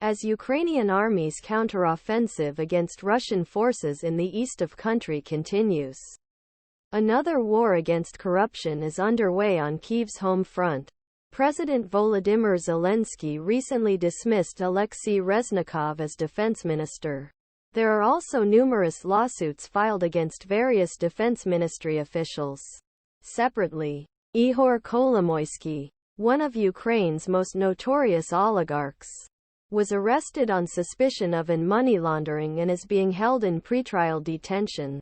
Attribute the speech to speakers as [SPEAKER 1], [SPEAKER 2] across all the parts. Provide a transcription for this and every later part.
[SPEAKER 1] as Ukrainian army's counteroffensive against Russian forces in the east of country continues. Another war against corruption is underway on Kyiv's home front. President Volodymyr Zelenskiy recently dismissed Oleksii Reznikov as defense minister. There are also numerous lawsuits filed against various defense ministry officials. Separately, Ihor Kolomoisky, one of Ukraine's most notorious oligarchs, was arrested on suspicion of money laundering and is being held in pretrial detention.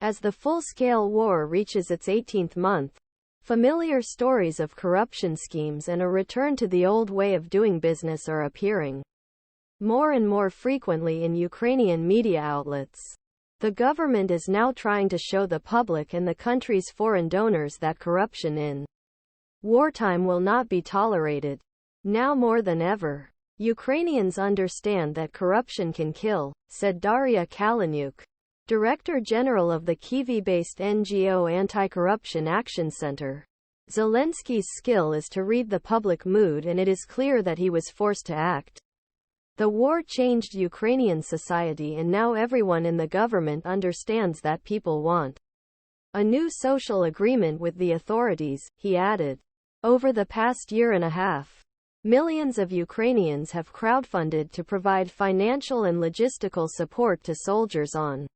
[SPEAKER 1] As the full-scale war reaches its 18th month, familiar stories of corruption schemes and a return to the old way of doing business are appearing more and more frequently in Ukrainian media outlets. The government is now trying to show the public and the country's foreign donors that corruption in wartime will not be tolerated. Now more than ever, Ukrainians understand that corruption can kill, said Daria Kaleniuk, Director General of the Kyiv-based NGO Anti-Corruption Action Center. Zelenskiy's skill is to read the public mood, and it is clear that he was forced to act. The war changed Ukrainian society, and now everyone in the government understands that people want a new social agreement with the authorities, he added. Over the past year and a half, millions of Ukrainians have crowdfunded to provide financial and logistical support to soldiers on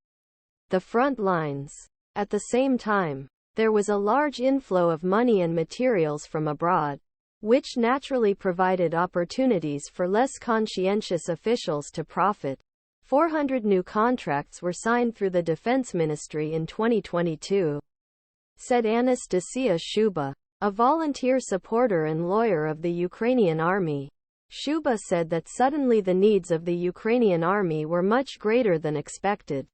[SPEAKER 1] the front lines. At the same time, there was a large inflow of money and materials from abroad, which naturally provided opportunities for less conscientious officials to profit. 400 new contracts were signed through the Defense Ministry in 2022, said Anastasiia Shuba, a volunteer supporter and lawyer of the Ukrainian army. Shuba said that suddenly the needs of the Ukrainian army were much greater than expected.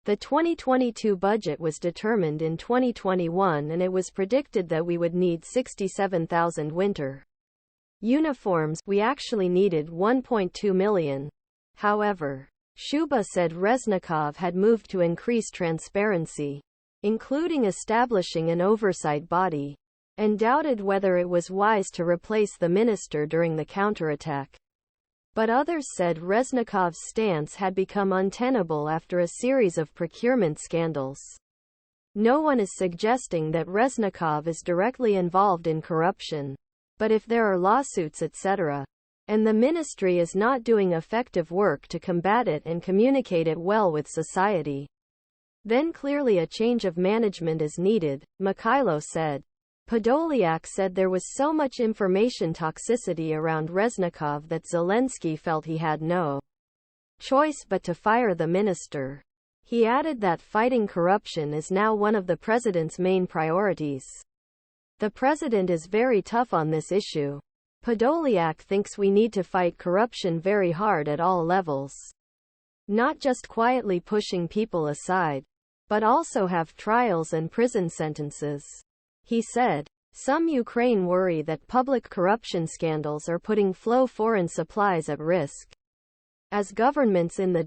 [SPEAKER 1] The 2022 budget was determined in 2021, and it was predicted that we would need 67,000 winter uniforms. We actually needed 1.2 million. However, Shuba said Reznikov had moved to increase transparency, including establishing an oversight body, and doubted whether it was wise to replace the minister during the counterattack. But others said Reznikov's stance had become untenable after a series of procurement scandals. No one is suggesting that Reznikov is directly involved in corruption, but if there are lawsuits etc., and the ministry is not doing effective work to combat it and communicate it well with society, then clearly a change of management is needed, Mykhailo said. Podolyak said there was so much information toxicity around Reznikov that Zelensky felt he had no choice but to fire the minister. He added that fighting corruption is now one of the president's main priorities. The president is very tough on this issue. Podolyak thinks we need to fight corruption very hard at all levels. Not just quietly pushing people aside, but also have trials and prison sentences. He said, some Ukraine worry that public corruption scandals are putting flow foreign supplies at risk. As governments in the